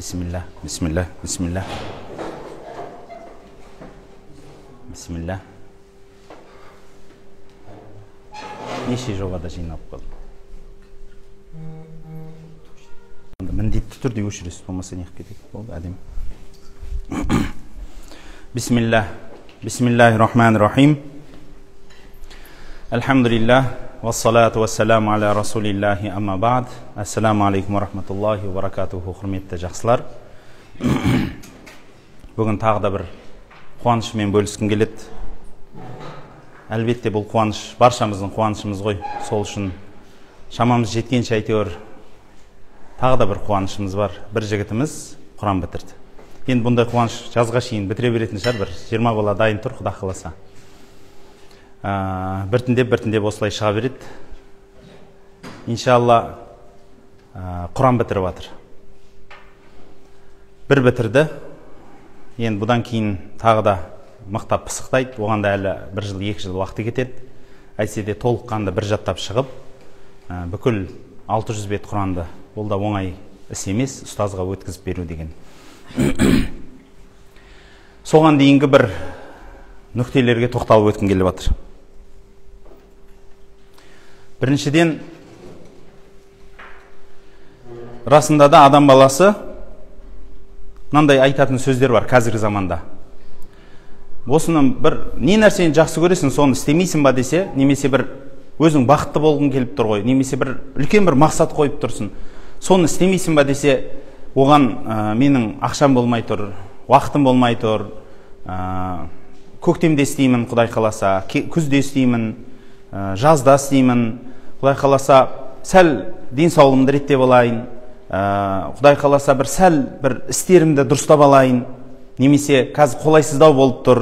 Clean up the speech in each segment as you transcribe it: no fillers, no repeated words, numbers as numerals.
Bismillah, bismillah, bismillah. Bismillah. Неше жобада жинап қалды. Міндетті түрде өшіресіз, болмаса неғып кетеді. Болды, әдем. Бисмилlah. Бисмиллахир-рахманир-рахим. Алхамдулиллах. Вассалату вассаламу аля расулиллахи амма бa'д. Ассаламу алейкум ва рахматуллахи ва баракатуху, құрметті жақсылар. Бүгін тағы да бір қуанышымен бөліскім келеді. Әлбетте бұл қуаныш баршамыздың қуанышымыз ғой. Сол үшін шамамыз жеткенше әйтеуір тағы да бір қуанышымыз бар. Бір жігітіміз Құран бітірді. Енді бұндай қуаныш жазға шейін бітіре беретін шығар, бір 20 бала дайын тұр, Құда қаласа. Біртіндеп осылай шыға береді. Иншалла Құран бітіріп жатыр. Бір бітірді. Енді бұдан кейін тағы да мықтап пысықтайды. Оған да әлі 1 жыл, 2 жыл уақыты кетеді. Әйтсе де толыққанды бір жаттап шығып, бүкіл 600 бет Құранды, ол да оңай іс емес, ұстазға өткізіп беру деген. Соған дейінгі бір нүктелерге тоқталып өткім келіп жатыр. Біріншіден, расында да адам баласы мынандай айтатын сөздер бар қазіргі заманда. Осыны бір не нәрсені жақсы көресің, соны істемейсің ба десе, немесе бір өзің бақытты болғың келіп тұр ғой, немесе бір үлкен бір мақсат қойып тұрсың, соны істемейсің ба десе, оған менің ақшам болмай тұр, уақытым болмай тұр, көктемде істеймін, Құдай қаласа, күзде істеймін, жазда істеймін, Құдай қаласа, сәл денсаулығымды реттеп алайын, Құдай қаласа, бір сәл бір істерімді дұрыстап алайын, немесе қазір қолайсыздау болып тұр,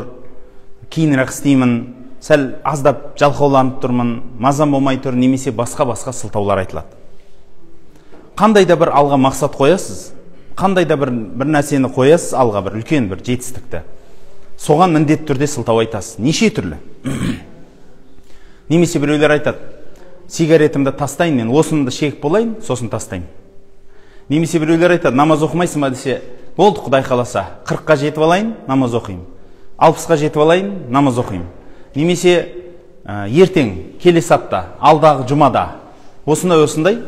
кейінірек істеймін, сәл аздап жалқауланып тұрмын, мазам болмай тұр, немесе басқа сылтаулар айтылады. Қандай да бір алға мақсат қоясыз, қандай да бір нәрсені қоясыз алға, бір үлкен бір жетістікті. Соған міндетті түрде сылтау айтасыз. Неше түрлі. Немесе біреулер айтады, сигаретімді тастайын, мен осынды шегіп болайын, сосын тастайын. Немесе біреулер айтады, намаз оқымайсың ба десе, болды, Құдай қаласа, 40-қа жетіп алайын, намаз оқимын. 60-қа жетіп алайын, намаз оқимын. Немесе ертең, келесі апта, алдағы жұмада, осындай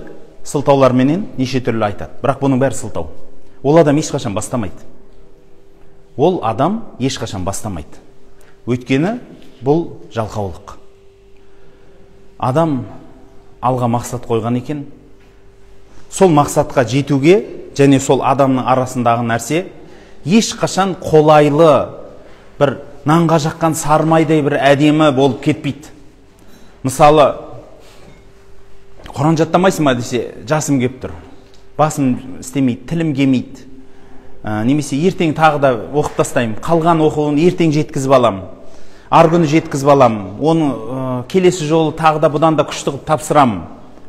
сылтауларменен неше түрлі айтады. Бірақ бұның бәрі сылтау. Ол адам ешқашан бастамайды. Өйткені бұл жалқаулық. Адам алға мақсат қойған екен. Сол мақсатқа жетуге және сол адамның арасындағы нәрсе ешқашан қолайлы, бір нанға жаққан сармайдай бір әдемі болып кетпейді. Мысалы, Құран жаттамайсың ба десе, жасым кеп тұр, басым істемейді, тілім келмейді. Немесе ертең тағы да оқып тастаймын, қалған оқуын ертең жеткізіп алам, ар күні жеткізіп алам, оны келесі жолы тағы да бұдан да күшті қылып тапсырам.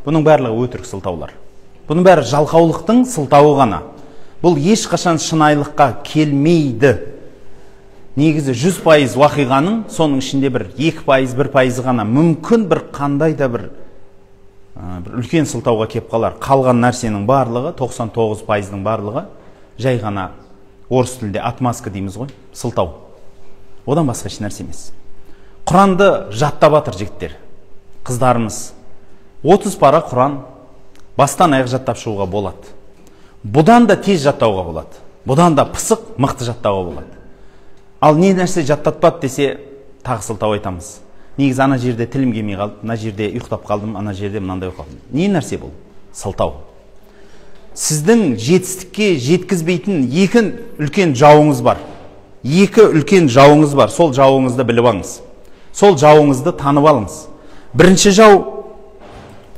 Бұның барлығы өтірік сылтаулар. Бұның бәрі жалқаулықтың сылтауы ғана. Бұл ешқашан шынайылыққа келмейді. Негізі 100% уақиғаның соның ішінде бір 2%, 1% ғана мүмкін бір қандай да бір үлкен сылтауға кеп қалар. Қалған нәрсенің барлығы, 99%-ның барлығы жай ғана орыс тілінде отмазка дейміз ғой, сылтау. Одан басқа еш нәрсе емес. Құранды жаттап жатыр жігіттер, қыздарымыз. 30 пара Құран бастан аяқ жаттап шығуға болады. Бұдан да тез жаттауға болады. Бұдан да пысық, мықты жаттауға болады. Ал не нәрсе жаттатпады десе, тағы сылтау айтамыз. Негізі ана жерде тілім келмей қалды, ана жерде ұйықтап қалдым, ана жерде мынандай қалдым. Не нәрсе бұл? Сылтау. Сіздің жетістікке жеткізбейтін 2 үлкен жауыңыз бар. 2 үлкен жауыңыз бар. Сол жауыңызды біліп алыңыз. Сол жауыңызды танып алыңыз. Бірінші жау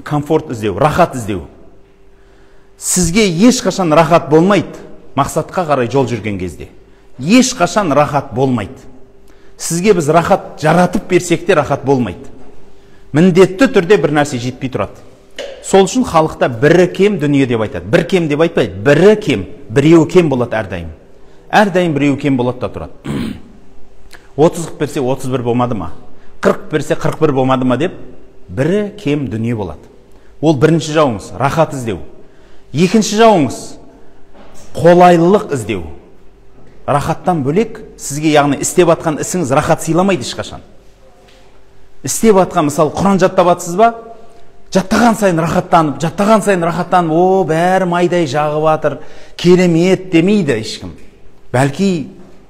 комфорт іздеу, рахат іздеу. Сізге ешқашан рахат болмайды, мақсатқа қарай жол жүрген кезде. Ешқашан рахат болмайды. Сізге біз рахат жаратып берсек те рахат болмайды. Міндетті түрде бір нәрсе жетпей тұрады. Сол үшін халықта бірі кем дүние деп айтады. Бір кем деп айтпайды, бірі кем, біреуі кем болады әрдайым. Әрдайым біреуі кем болады да тұрады. 30 берсе 31 болмады ма? 40 берсе 41 болмады ма деп, бірі кем дүние болады. Ол бірінші жауыңыз, рахат іздеу. Екінші жауыңыз, қолайлылық іздеу. Рахаттан бөлек сізге, яғни істеп атқан ісіңіз рахат сыйламайды ешқашан. Істеп атқан, мысалы, Құран жаттап атсыз ба? Жаттаған сайын рахаттанып, о, бәрі майдай жағып атыр, керемет демейді ешкім. Бәлки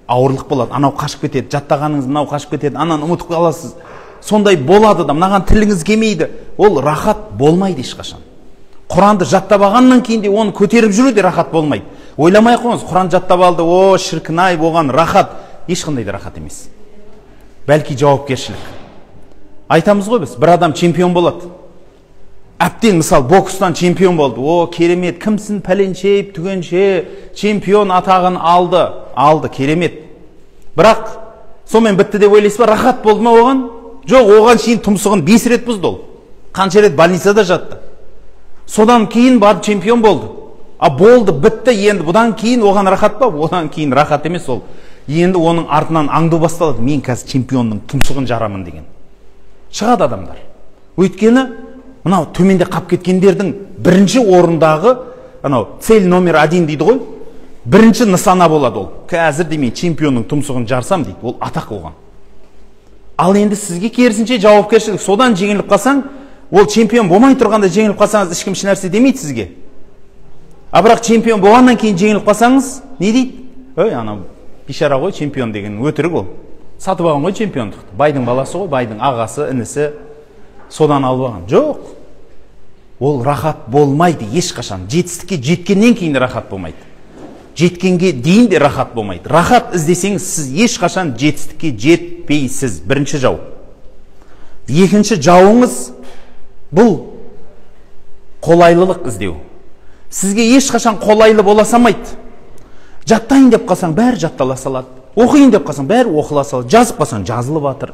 ауырлық болады, анау қашып кетеді, жаттағаныңыз мынау қашып кетеді, ананы ұмытып қаласыз. Сондай болады да, мынаған тіліңіз келмейді. Ол рахат болмайды ешқашан. Құранды жаттап алғаннан кейін де оны көтеріп жүру де рахат болмайды. Ойламай қойыңыз, Құран жаттап алды, о, шіркін-ай, болған рахат. Ешқандай да рахат емес. Бәлки жауапкершілік. Айтамыз ғой біз, бір адам чемпион болады. Әптен, мысал, бокстан чемпион болды. О, керемет, кімсін, пәленше, түгенше, чемпион атағын алды, керемет. Бірақ, сонымен бітті деп ойлайсыз ба, рахат болды ма оған? Жоқ, оған шейін тұмсығын 5 рет бұзды ол. Қанша рет больницада жатты. Содан кейін барып чемпион болды. Болды, бітті, енді бұдан кейін оған рахат па? Одан кейін рахат емес ол. Енді оның артынан аңду басталады. Мен қазір чемпионның тұмсығын жарамын деген. Шығады адамдар. Өйткені, мынау төменде қап кеткендердің бірінші орындағы, цель номер 1 дейді ғой, бірінші нысана болады ол. Қазір демен чемпионның тұмсығын жарсам дейді, ол атақ оған. Ал енді сізге керісінше жауапкершілік. Содан жеңіліп қалсаң, ол чемпион болмай тұрғанда жеңіліп қалсаңыз, ешкім нәрсе демейді сізге. Бірақ чемпион болғаннан кейін жеңіліп қалсаңыз, не дейді? Ой, анау бишара ғой, чемпион деген өтірік ол. Сатып алған ғой чемпиондықты. Байдың баласы ғой, байдың ағасы, інісі содан алып алған. Жоқ. Ол рахат болмайды ешқашан. Жетістікке жеткеннен кейін рахат болмайды. Жеткенге дейін де рахат болмайды. Рахат іздесеңіз, сіз ешқашан жетістікке жетпейсіз. Бірінші жау. Екінші жауыңыз бұл қолайлылық іздеу. Сізге ешқашан қолайлы бола салмайды. Жаттайын деп қалсаң, бәрі жаттала салады. Оқиын деп қалсаң, бәрі оқыла салады. Жазып қалсаң, жазылып жатыр.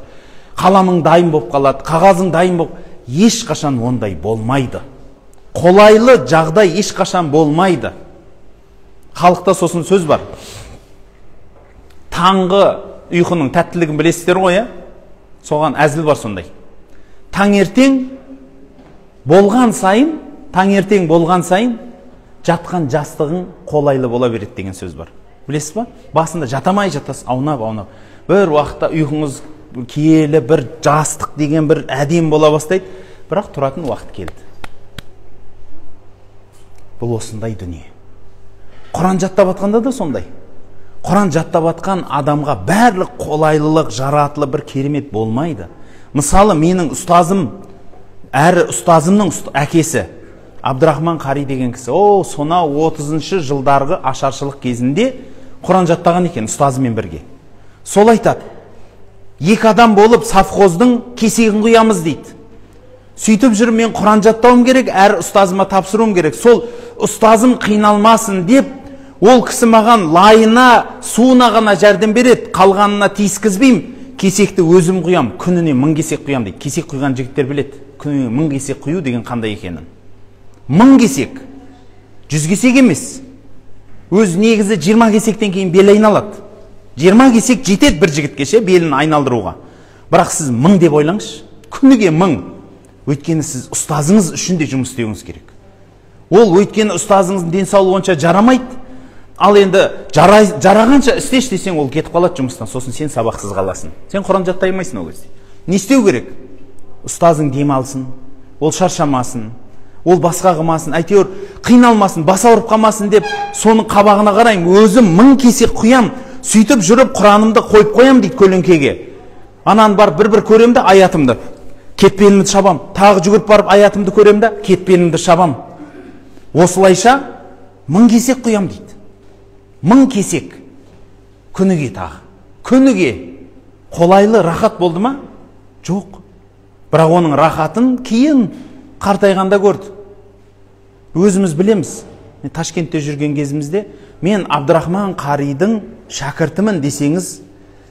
Қаламың дайын болып қалады, қағазың дайын болып. Ешқашан ондай болмайды. Қолайлы жағдай ешқашан болмайды. Халықта сосын сөз бар. Таңғы ұйқының тәттілігін білесіздер ғой, соған әзіл бар сондай. Таңертең болған сайын жатқан жастығың қолайлы бола береді деген сөз бар. Білесіз ба? Басында жатамай жатасыз, аунап. Бір уақытта ұйқыңыз киелі бір жастық деген бір әдем бола бастайды, бірақ тұратын уақыт келді. Бұл осындай дүние. Құран жаттап атқанда да сондай. Құран жаттап атқан адамға барлық қолайлылық, жаратылы бір керемет болмайды. Мысалы, менің ұстазым, әрі ұстазымның әкесі Абдырахман Қари деген кісі, сонау 30-шы жылдарғы ашаршылық кезінде Құран жаттаған екен ұстазымен бірге. Сол айтады, 2 адам болып совхоздың кесегін құямыз дейді. Сөйтіп жүріп мен Құран жаттауым керек, әр ұстазыма тапсыруым керек. Сол ұстазым қиналмасын деп, ол кісі маған лайына, суына ғана жәрдем береді, қалғанына тиіскізбеймін, кесекті өзім құям, күніне 1000 кесек құям дейді. Кесек құйған жігіттер біледі, күніне 1000 кесек құю деген қандай екенін. 1000 кесек, 100 кесек емес. Өз негізі 20 кесектен кейін бел айналады. 20 кесек жетеді бір жігітке ше, белін айналдыруға. Бірақ сіз 1000 деп ойлаңызшы, күніге 1000. Өйткені сіз ұстазыңыз үшін де жұмыс істеуіңіз керек. Ол өйткені ұстазыңыздың денсаулығы онша жарамайды. Ал енді жарағанша істеш десең, ол кетіп қалады жұмыстан, сосын сен сабақсыз қаласың. Сен Құран жаттай алмайсың ол кезде. Не істеу керек? Ұстазың демалсын, ол шаршамасын, ол басқа қылмасын, әйтеуір қиналмасын, бас ауырып қалмасын деп, соның қабағына қараймын, өзім 1000 кесек құям, сөйтіп жүріп Құранымды қойып қоям дейді көлеңкеге. Анан барып бір көрем де аятымды, кетпенімді шабам. Тағы жүгіріп барып аятымды көрем де, кетпенімді шабам. Осылайша 1000 кесек құям дейді. 1000 кесек. Күніге тағы. Күніге. Қолайлы рахат болды ма? Жоқ. Бірақ оның рахатын кейін қартайғанда көрді. Өзіміз білеміз. Ташкентте жүрген кезімізде мен Абдырахман Қаридың шәкіртімін десеңіз,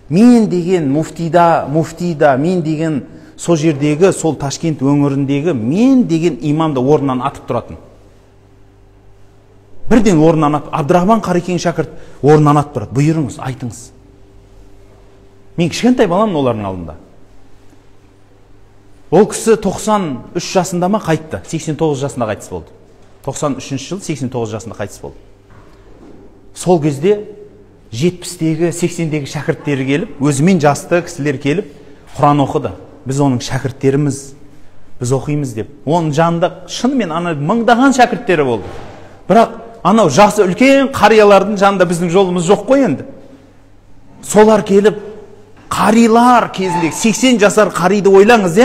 мен деген муфтида, мен деген сол жердегі, сол Ташкент өңіріндегі мен деген имамды орнынан атып тұратын. Бірден орнынан атып, Абдырахман Қарикең шәкірт орнынан атып тұрады. Бұйырыңыз, айтыңыз. Мен кішкентай баламын олардың алдында. Ол кісі 93 жасында ма қайтты, 89 жасында қайтыс болды. 93 жыл 89 жасында қайтыс болды. сол кезде 70-тегі 80-дегі шәкірттері келіп, өзімен жасты кісілер келіп Құран оқыды. Біз оның шәкірттеріміз, біз оқимыз деп. Оның жанында шынымен мыңдаған шәкірттері болды. Бірақ анау жасы үлкен қариялардың жанында біздің жолымыз жоқ қой енді. Солар келіп, қарилар кезінде 80 жасар қариды ойлаңыз,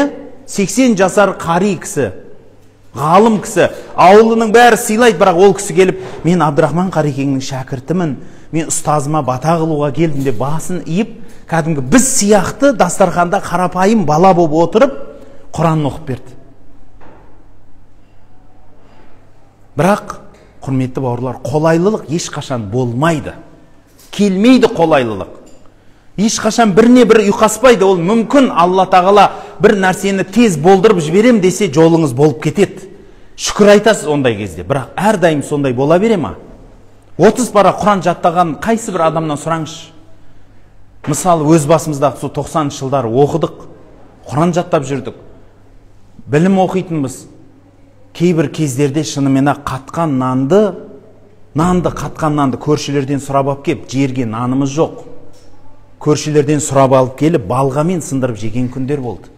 80 жасар қари кісі, ғалым кісі, ауылының бәрі сыйлайды, бірақ ол кісі келіп, мен Абдырахман Қарекеңнің шәкіртімін, мен ұстазыма бата қылуға келдім деп басын иіп, кәдімгі біз сияқты дастарханда қарапайым бала болып отырып, Құран оқып берді. Бірақ, құрметті бауырлар, қолайлылық ешқашан болмайды. Келмейді қолайлылық. Ешқашан біріне бір ұйқаспайды. Ол мүмкін Алла тағала бір нәрсені тез болдырып жіберем десе, жолыңыз болып кетеді. Шүкір айтасыз ондай кезде. Бірақ әрдайым сондай бола бере ма? 30 пара Құран жаттаған қайсы бір адамнан сұраңызшы. Мысалы, өз басымыздағы сол 90-шы жылдары оқыдық, Құран жаттап жүрдік, білім оқитынбыз. Кейбір кездерде шынымен-ақ қатқан нанды көршілерден сұрап алып кеп, жерге нанымыз жоқ. Көршілерден сұрап алып келіп, балғамен сындырып жеген күндер болды.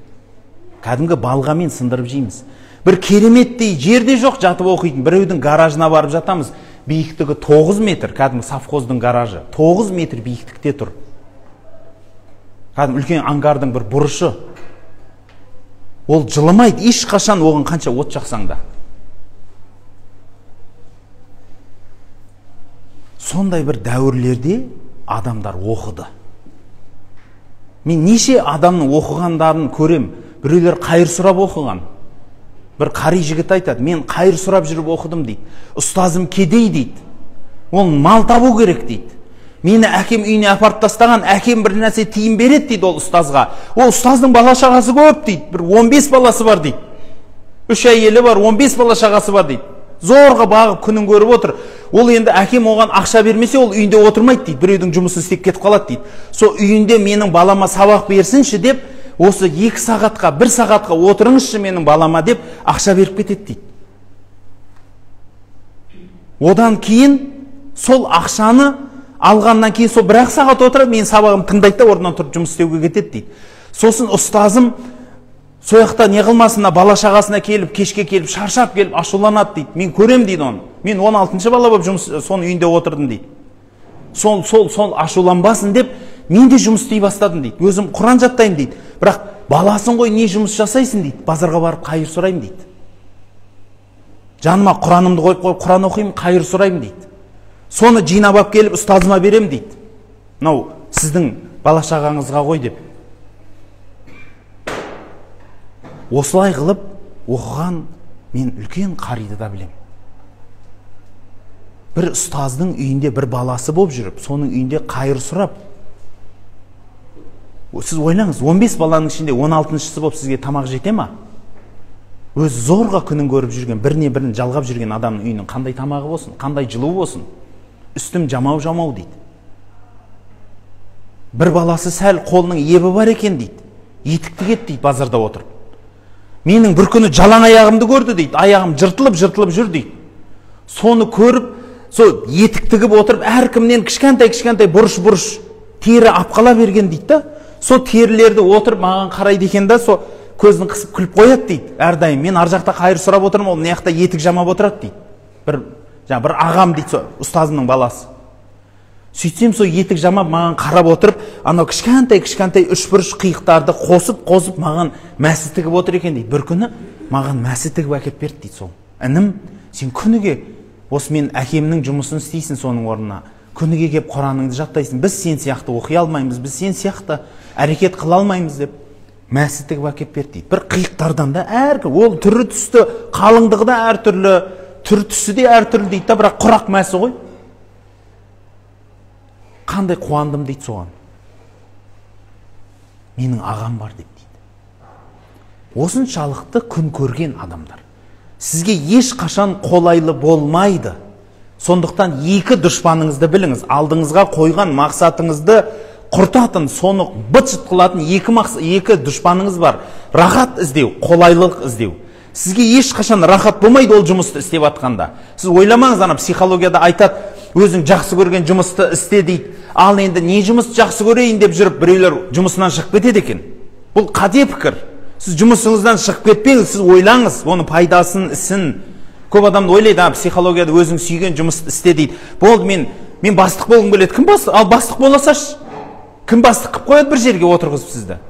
Кәдімгі балғамен сындырып жейміз. Бір кереметтей жерде жоқ жатып оқитын, біреудің гаражына барып жатамыз. Биіктігі 9 метр, кәдімгі совхоздың гаражы. 9 метр биіктікте тұр. Кәдімгі үлкен ангардың бір бұрышы. Ол жылымайды, ешқашан оған қанша от жақсаң да. Сондай бір дәуірлерде адамдар оқыды. Мен неше адамның оқығандарын көрем. Біреулер қайыр сұрап оқыған. Бір қари жігіт айтады, мен қайыр сұрап жүріп оқыдым дейді. Ұстазым кедей дейді. Ол мал табу керек дейді. Мені әкем үйіне апарып тастаған, әкем бір нәрсе тиын береді дейді ол ұстазға. Ол ұстаздың бала шағасы көп дейді. Бір 15 баласы бар дейді. 3 әйелі бар, 15 бала шағасы бар дейді. Зорға бағып күнін көріп отыр. Ол енді әкем оған ақша бермесе, ол үйінде отырмайды дейді. Біреудің жұмысын істеп кетіп қалады дейді. Сол үйінде менің балама сабақ берсінші деп, осы 2 сағатқа, 1 сағатқа отырыңызшы менің балама деп ақша беріп кетеді дейді. Одан кейін сол ақшаны алғаннан кейін сол 1 сағат отырып, мен сабағым тыңдайды да орнынан тұрып жұмыс істеуге кетеді дейді. Сосын ұстазым сояқта не қылмасына бала шағасына келіп, кешке келіп, шаршап келіп, ашуланады дейді. Мен көрем дейді оны. Мен 16-шы бала болып соның үйінде отырдым дейді. Сол ашуланбасын деп, мен де жұмыс істей бастадым дейді. Өзім Құран жаттаймын дейді. Бірақ баласын ғой, не жұмыс жасайсың дейді. Базарға барып қайыр сұраймын дейді. Жаныма Құранымды қойып, Құран оқимын, қайыр сұраймын дейді. Соны жинап алып келіп ұстазыма берем дейді. Мынау сіздің бала шағаңызға ғой деп. Осылай қылып оқыған мен үлкен қариды да білем. Бір ұстаздың үйінде бір баласы болып жүріп, соның үйінде қайыр сұрап. Сіз ойлаңыз, 15 баланың ішінде 16-шысы болып сізге тамақ жете ма? Өз зорға күнін көріп жүрген, біріне бірін жалғап жүрген адамның үйінің қандай тамағы болсын, қандай жылу болсын, үстім жамау дейді. Бір баласы сәл қолының ебі бар екен дейді. Етікті кет дейді базарда отырып. Менің бір күні жалаң аяғымды көрді дейді. Аяғым жыртылып жүр дейді. Соны көріп, сол етіктігіп отырып, әркімнен кішкентай бұрыш тері апқала берген дейді да. Сол терілерді отырып маған қарайды екен да, сол көзін қысып күліп қояды дейді. Әрдайым мен ар жақта қайыр сұрап отырмын, ол мына жақта етік жамап отырады дейді. Бір ағам дейді, ұстазымның баласы. Сөйтсем сол етік жамап маған қарап отырып, анау кішкентай 3 бұрыш қиықтарды қосып маған мәсі тігіп отыр екен дейді. Бір күні маған мәсі тігіп әкеп берді дейді сол. Інім, сен күніге осы мен әкемнің жұмысын істейсің соның орнына. Күніге кеп Құраныңды жаттайсың. Біз сен сияқты оқи алмаймыз, біз сен сияқты әрекет қыла алмаймыз деп мәсі тігіп әкеп берді дейді. Бір қиықтардан да әркім, ол түрі түсті, қалыңдығы да әртүрлі, түр түсі де әртүрлі дейді да, бірақ құрақ мәсі ғой. Қандай қуандым дейді соған. Менің ағам бар деп дейді. Осыншалықты күн көрген адамдар. Сізге ешқашан қолайлы болмайды. Сондықтан 2 дұшпаныңызды біліңіз. Алдыңызға қойған мақсатыңызды құртатын, соны быт-шыт қылатын 2 дұшпаныңыз бар. Рахат іздеу, қолайлылық іздеу. Сізге ешқашан рахат болмайды ол жұмысты істеп атқанда. Сіз ойламаңыз, ана психологияда айтады, өзің жақсы көрген жұмысты істе дейді. Ал енді не жұмысты жақсы көрейін деп жүріп біреулер жұмысынан шығып кетеді екен. Бұл қате пікір. Сіз жұмысыңыздан шығып кетпеңіз, сіз ойлаңыз, оның пайдасын, ісін. Көп адамды ойлайды, психологияда өзің сүйген жұмысты істе дейді. Болды, мен бастық болғым келеді. Кім бастық? Ал бастық боласаш, кім бастық қып қояды бір жерге отырғызып сізді?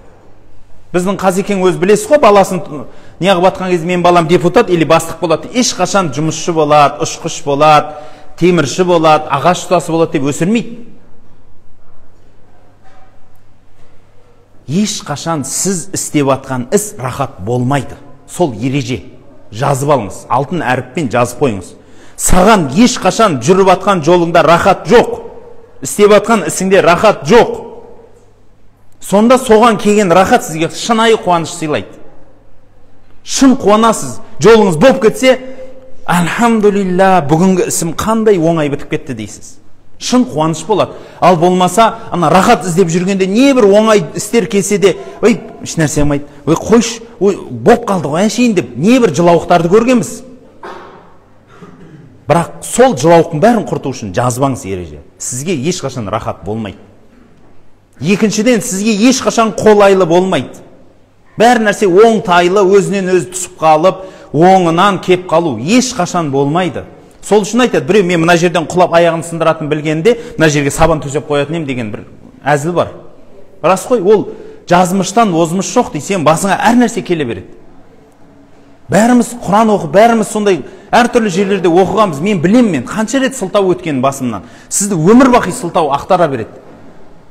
Біздің Қазекең өз білесіз ғой, баласын неғып атқан кезде мен балам депутат или бастық болады. Ешқашан жұмысшы болады, ұшқыш болады, темірші болады, ағаш ұстасы болады деп өсірмейді. Ешқашан сіз істеп атқан іс рахат болмайды. Сол ереже. Жазып алыңыз, алтын әріппен жазып қойыңыз. Саған ешқашан жүріп атқан жолыңда рахат жоқ. Істеп атқан ісіңде рахат жоқ. Сонда соған келген рахат сізге шынайы қуаныш сыйлайды. Шын қуанасыз. Жолыңыз болып кетсе, альхамдулилля, бүгінгі ісім қандай оңай бітіп кетті дейсіз. Шын қуаныш болады. Ал болмаса, ана рахат іздеп жүргенде не бір оңай істер келсе де, ой, еш нәрсе қылмайды, ой, қойш, ой, боп қалды ғой әшейін деп, не бір жылауықтарды көргенбіз. Бірақ сол жылауықтың бәрін құрту үшін жазбаңыз ереже. Сізге ешқашан рахат болмайды. Екіншіден, сізге ешқашан қолайлы болмайды. Бәр нәрсе оңтайлы, өзінен өзі түсіп қалып, оңынан кеп қалу ешқашан болмайды. Сол үшін айтады, біреу мен мына жерден құлап аяғын сындыратын білгенде, мына жерге сабан төсеп қоятын ем деген бір әзіл бар. Рас қой, ол жазмыштан озмыш жоқ дейді, сен басыңа әр нәрсе келе береді. Бәріміз Құран оқып, бәріміз сондай әртүрлі жерлерде оқығанбыз. Мен білем, қанша рет сылтау өткенін басымнан. Сізді өмір бақи сылтау ақтара береді.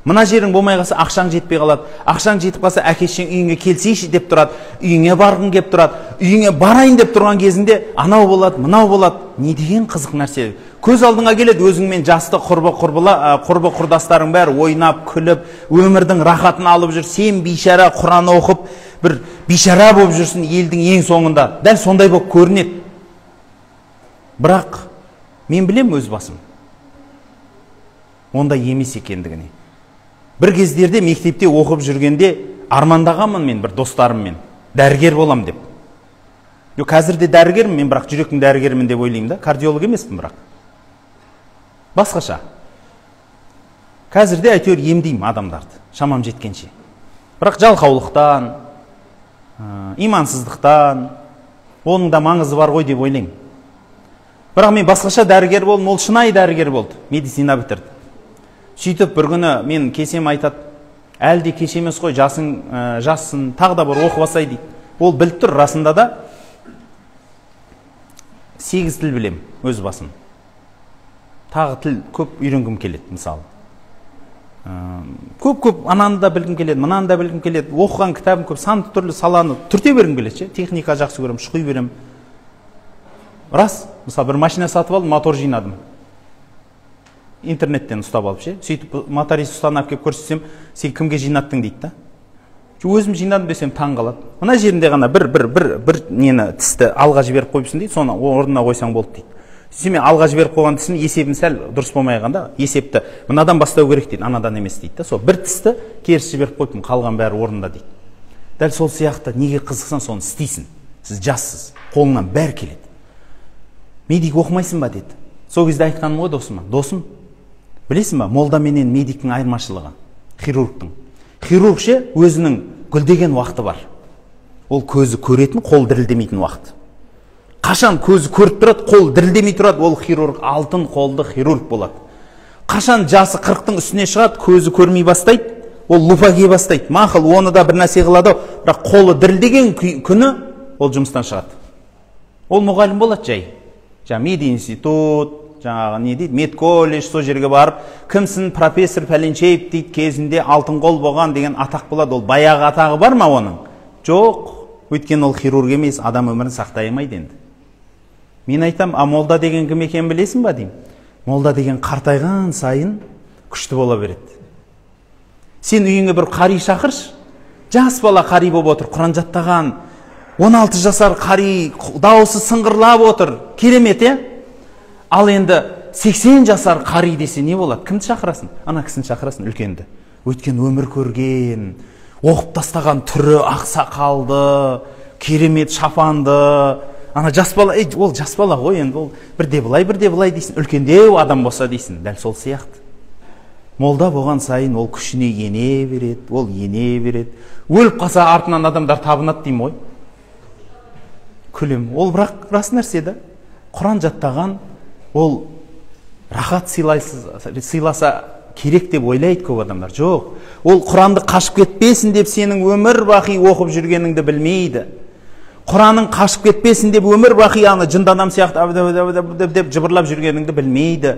Мына жерің болмай қалса, ақшаң жетпей қалады. Ақшаң жетіп қалса, әкешің үйіңе келсейші деп тұрады. Үйіңе барғың кеп тұрады. Үйіңе барайын деп тұрған кезінде анау болады, мынау болады. Не деген қызық нәрсе. Көз алдыңа келеді, өзіңмен жасты құрбы құрдастарың бәрі ойнап, күліп, өмірдің рахатын алып жүр. Сен бейшара Құран оқып, бір бейшара болып жүрсің елдің ең соңында. Дәл сондай болып көрінеді. Бірақ мен білем өз басым. Ондай емес екендігіне. Бір кездерде мектепте оқып жүргенде армандағанмын мен бір достарыммен, дәрігер болам деп. Қазір де дәрігермін, мен бірақ жүректің дәрігерімін деп ойлаймын да, кардиолог емеспін бірақ. Басқаша. Қазір де әйтеуір емдеймін адамдарды, шамам жеткенше. Бірақ жалқаулықтан, имансыздықтан, оның да маңызы бар ғой деп ойлаймын. Бірақ мен басқаша дәрігер болдым, ол шынайы дәрігер болды, медицина бітірді. Сөйтіп бір күні мен кесем айтады, әлде кеш емес қой, жассын, тағы да бір оқып алсай дейді. Ол біліп тұр, расында да 8 тіл білем өз басым. Тағы тіл көп үйренгім келеді, мысалы. Көп ананы да білгім келеді, мынаны да білгім келеді. Оқыған кітабым көп, сан түрлі саланы түрте бергім келеді. Техника жақсы көрем, шұқи берем. Рас, мысалы бір машина сатып алдым, мотор жинадым. Интернеттен ұстап алып ше, сөйтіп моторист ұстанып кеп көрсетсем, сен кімге жинаттың дейді да. Өзім жинадым десем таң қалады. Мына жерінде ғана бір нені тісті алға жіберіп қойыпсың дейді, соны орнына қойсаң болды дейді. Сөйтсем мен алға жіберіп қойған тісім есебім сәл дұрыс болмай қалғанда, есепті мынадан бастау керек дейді, анадан емес дейді да. Сол бір тісті керіс жіберіп қойыппын, қалған бәрі орнында дейді. Дәл сол сияқты неге қызықсаң соны істейсің. Сіз жассыз, қолыңнан бәрі келеді. Медик оқымайсың ба деді. Сол кезде айтқаным ғой досыма, досым, білесің ба, молда менен медиктің айырмашылығы, хирургтың. Хирург ше өзінің гүлдеген уақыты бар. Ол көзі көретін, қол дірілдемейтін уақыт. Қашан көзі көріп тұрады, қол дірілдемей тұрады, ол хирург, алтын қолды хирург болады. Қашан жасы 40-тың үстіне шығады, көзі көрмей бастайды, ол лупа кие бастайды. Мақыл, оны да бір нәрсе қылады, бірақ қолы дірілдеген күні ол жұмыстан шығады. Ол мұғалім болады жай. Мединститут, жаңағы не дейді, медколледж, сол жерге барып, кімсін профессор пәленшеев дейді, кезінде алтын қол болған деген атақ болады. Ол баяғы атағы бар ма оның? Жоқ. Өйткені ол хирург емес, адам өмірін сақтай алмайды енді. Мен айтам, молда деген кім екенін білесің ба деймін. Молда деген қартайған сайын күшті бола береді. Сен үйіңе бір қари шақыршы, жас бала қари болып отыр, Құран жаттаған, 16 жасар қари, дауысы сыңғырлап отыр, керемет, Ал енді 80 жасар қари десе не болады? Кімді шақырасың? Ана кісіні шақырасың, үлкенді. Өткен өмір көрген, оқып тастаған түрі, ақсақалды, керемет шапанды, ана жас бала, ол жас бала ғой, енді ол бірде былай дейсің, үлкендеу адам болса дейсің. Дәл сол сияқты. Молда болған сайын ол күшіне ене береді. Өліп қалса артынан адамдар табынады деймін ғой. Күлем. Ол бірақ рас нәрсе да. Құран жаттаған, ол рахат сыйласа керек деп ойлайды көп адамдар. Жоқ. Ол Құранды қашып кетпесін деп сенің өмір бақи оқып жүргеніңді білмейді. Құранның қашып кетпесін деп өмір бақи аны жынды адам сияқты деп жыбырлап жүргеніңді білмейді.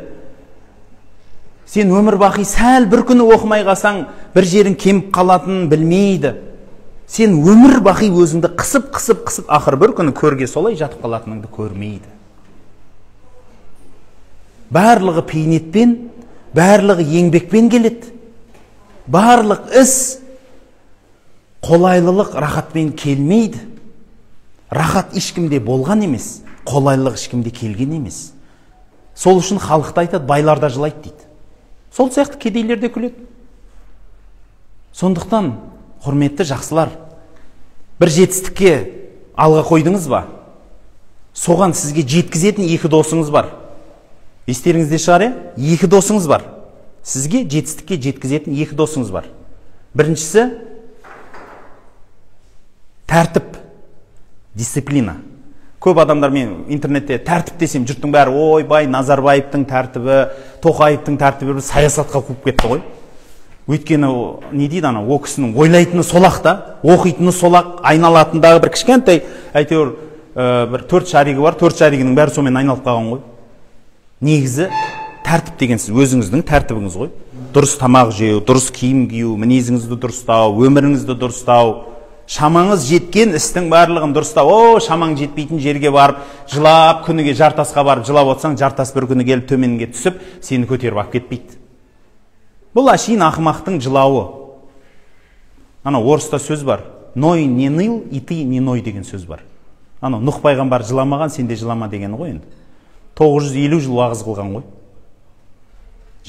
Сен өмір бақи сәл бір күні оқымай қалсаң, бір жерің кеміп қалатынын білмейді. Сен өмір бақи өзіңді қысып, ақыр бір күні көрге солай жатып қалатыныңды көрмейді. Барлығы пейнетпен, барлығы еңбекпен келеді. Барлық іс қолайлылық рахатпен келмейді. Рахат ешкімде болған емес, қолайлылық ешкімде келген емес. Сол үшін халықты айтады, байлар да жылайды дейді. Сол сияқты кедейлер де күледі. Сондықтан, құрметті жақсылар, бір жетістікке алға қойдыңыз ба? Соған сізге жеткізетін екі досыңыз бар. Естеріңізде шығар, екі досыңыз бар. Сізге жетістікке жеткізетін екі досыңыз бар. Біріншісі тәртіп, дисциплина. Көп адамдар, мен интернетте тәртіп десем, жұрттың бәрі ойбай, Назарбаевтың тәртібі, Тоқаевтың тәртібі саясатқа қуып кетті ғой. Өйткені не дейді ана, о кісінің ойлайтыны солақ та, оқитыны солақ, айналатындағы бір кішкентай, әйтеуір бір 4 шаригі бар, 4 шаригінің бәрі сомен айналып қалған ғой. Негізі тәртіп деген сіз өзіңіздің тәртібіңіз ғой. Дұрыс тамақ жеу, дұрыс киім кию, мінезіңізді дұрыстау, өміріңізді дұрыстау, шамаңыз жеткен істің барлығын дұрыстау. Шамаң жетпейтін жерге барып, жылап, күніге жартасқа барып жылап отсаң, жартас бір күні келіп төменге түсіп, сені көтеріп алып кетпейді. Бұл әшейін ақымақтың жылауы. Ана орыста сөз бар. Ной не ныл, и ты не ной деген сөз бар. Ана Нұх пайғамбар жыламаған, сен де жылама дегені ғой енді. 950 жыл уағыз қылған ғой.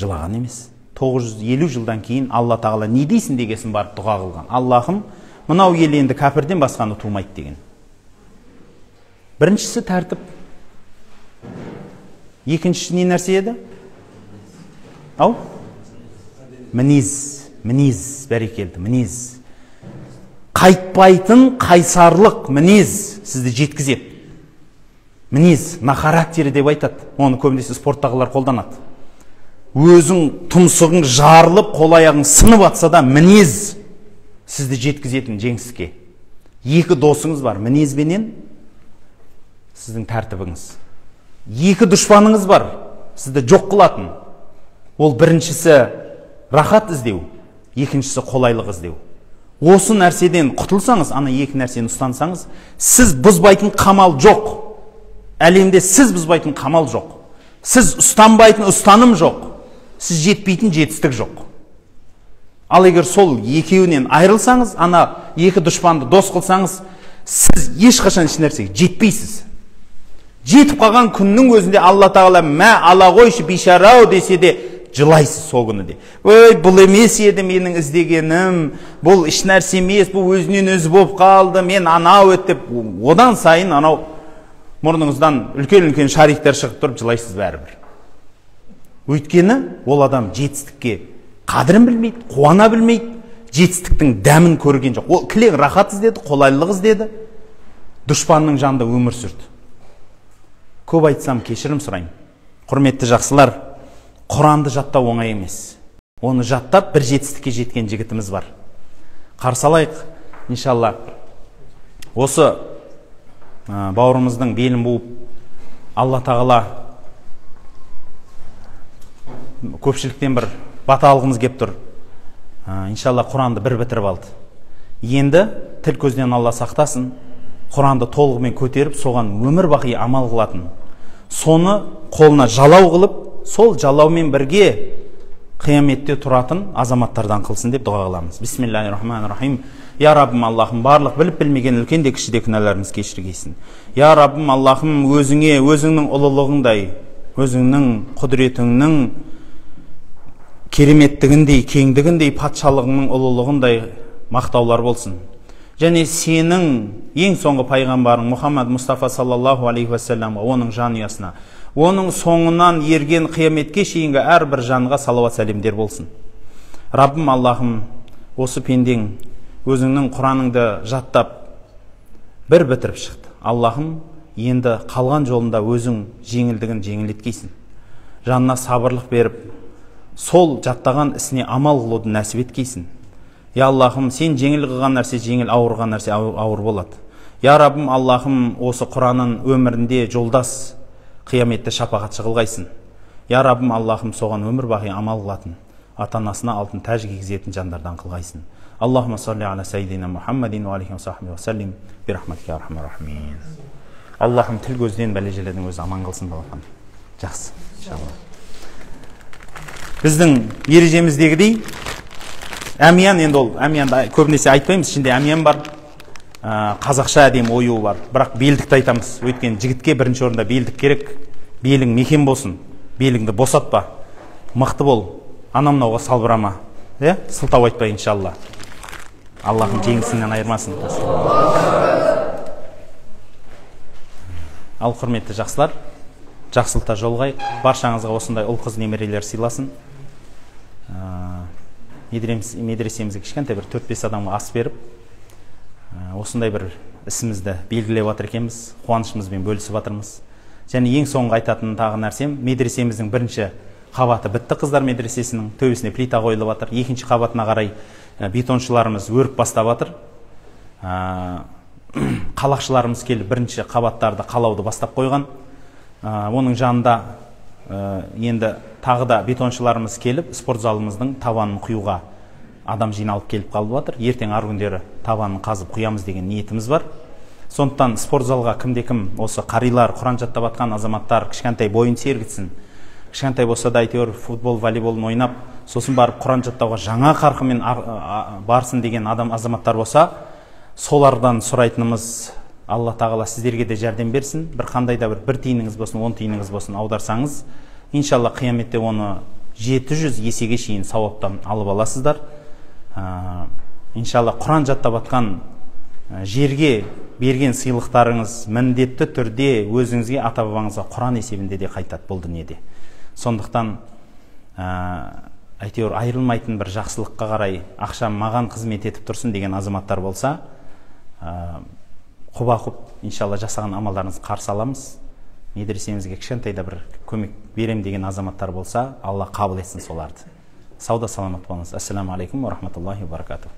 Жылаған емес. 950 жылдан кейін Алла тағала не дейсің дегесін барып дұға қылған. Аллахым, мынау ел енді кәпірден басқаны тумайды деген. Біріншісі тәртіп. Екіншісі не нәрсе еді? Ау? Мінез, бәрекелді, мінез. Қайтпайтын қайсарлық мінез сізді жеткізеді. Мінез, на характері деп айтады. Оны көбінесе спорттағылар қолданады. Өзің тұмсығың жарылып, қол аяғың сынып атса да, мінез сізді жеткізетін жеңіске. Екі досыңыз бар, мінезбенен сіздің тәртібіңіз. Екі дұшпаныңыз бар, сізді жоқ қылатын. Ол біріншісі рахат іздеу, екіншісі қолайлық іздеу. Осы нәрседен құтылсаңыз, ана екі нәрсені ұстансаңыз, сіз бұзбайтын қамал жоқ. Әлемде сіз бұзбайтын қамал жоқ. Сіз ұстанбайтын ұстаным жоқ. Сіз жетпейтін жетістік жоқ. Ал егер сол екеуінен айырылсаңыз, ана екі дұшпанды дос қылсаңыз, сіз ешқашан еш нәрсеге жетпейсіз. Жетіп қалған күннің өзінде Алла тағала мә ала қойшы бейшарау десе де жылайсыз сол күні де. Ой, бұл емес еді менің іздегенім, бұл еш нәрсе емес, бұл өзінен өзі болып қалды, мен анау өттіп, одан сайын анау мұрныңыздан үлкен-үлкен шариктер шығып тұрып жылайсыз бәрібір. Өйткені ол адам жетістікке қадірін білмейді, қуана білмейді, жетістіктің дәмін көрген жоқ. Ол кілең рахат іздеді, қолайлылық іздеді, дұшпанның жанында өмір сүрді. Көп айтсам кешірім сұраймын. Құрметті жақсылар, Құранды жаттау оңай емес. Оны жаттап бір жетістікке жеткен жігітіміз бар. Қарсы алайық, иншалла. Осы бауырымыздың белін буып, Алла тағала көпшіліктен бір бата алғымыз кеп тұр. Иншалла Құранды бір бітіріп алды. Енді тіл көзден Алла сақтасын, Құранды толығымен көтеріп, соған өмір бақи амал қылатын. Соны қолына жалау қылып, сол жалаумен бірге қияметте тұратын азаматтардан қылсын деп дұға қыламыз. Бисмиллахир-рахманир-рахим. Я Раббым Аллахым, барлық біліп білмеген үлкен де кіші де күнәларымыз кешіргейсін. Я Раббым Аллахым, өзіңе, өзіңнің ұлылығыңдай, өзіңнің құдіретіңнің кереметтігіндей, кеңдігіндей, патшалығыңның ұлылығындай мақтаулар болсын. және сенің ең соңғы пайғамбарың Мұхаммад Мұстафа саллаллаху алейхи уассаламға, оның жанұясына, оның соңынан ерген қияметке шейінгі әрбір жанға салауат сәлемдер болсын. Раббым Аллахым, осы пендең өзіңнің Құраныңды жаттап бір бітіріп шықты. Аллахым, енді қалған жолында өзің жеңілдігін жеңілеткейсін. Жанына сабырлық беріп, сол жаттаған ісіне амал қылуды нәсіп еткейсін. Я Аллахым, сен жеңіл қылған нәрсе жеңіл, ауырған нәрсе ауыр болады. Я Раббым Аллахым, осы Құранын өмірінде жолдас, қияметті шапағатшы қылғайсың. Я Раббым Аллахым, соған өмір бақи амал қылатын, ата-анасына алтын тәж кигізетін жандардан қылғайсың. Аллахумма салли аля саййидина Мұхаммадин ва алейхи ва сахбихи ва саллим би рахматика я архамар рахимин. Аллахым тіл көзден бәле-желеден өзі аман қылсын балапан. Жақсы, иншалла. Біздің ережеміздегідей әмиян, енді ол әмиянды көбінесе айтпаймыз, ішінде әмиян бар, қазақша әдем ою бар, бірақ белдікті айтамыз. Өйткені жігітке бірінші орында белдік керек, белің мекен болсын, беліңді босатпа, мықты бол, анамнауға салбырама, сылтау айтпа, иншалла. Аллахым жеңісіңнен айырмасын. Ал құрметті жақсылар, жақсылықта жолғайық, баршаңызға осындай ұл қыз немерелер сыйласын. Медресемізге кішкентай бір 4-5 адамға ас беріп, осындай бір ісімізді белгілеп жатыр екенбіз, қуанышымызбен бөлісіп жатырмыз. Және ең соңғы айтатын тағы нәрсем, медресеміздің бірінші қабаты бітті, қыздар медресесінің төбесіне плита қойылып жатыр. Екінші қабатына қарай бетоншыларымыз өріп бастап жатыр. Қалақшыларымыз келіп бірінші қабаттарды қалауды бастап қойған. Оның жанында енді тағы да бетоншыларымыз келіп, спорт залымыздың табанын құюға адам жиналып келіп қалып жатыр. Ертең ар күндері табанын қазып құямыз деген ниетіміз бар. Сондықтан спорт залға кімде-кім осы қарилар, Құран жаттап жатқан азаматтар кішкентай бойын сергітсін. Кішкентай болса да әйтеуір футбол, волейболын ойнап, сосын барып Құран жаттауға жаңа қарқынмен барсын деген азаматтар болса, солардан сұрайтынымыз, Алла тағала сіздерге де жәрдем берсін. Бір қандай да бір тиыныңыз болсын, 10 тиыныңыз болсын аударсаңыз, иншалла қияметте оны 700 есеге шейін сауаптан алып аласыздар. Иншалла Құран жаттап жатқан жерге берген сыйлықтарыңыз міндетті түрде өзіңізге, ата бабаңызға Құран есебінде де қайтады бұл дүниеде. Сондықтан әйтеуір айырылмайтын бір жақсылыққа қарай ақша маған қызмет етіп тұрсын деген азаматтар болса, құба-құп иншалла жасаған амалдарыңызды қарсы аламыз. Медресемізге кішкентай да бір көмек берем деген азаматтар болса, Алла қабыл етсін соларды. Сауда саламат болыңыз. Ассаламу алейкум ва рахматуллахи ва баракатух.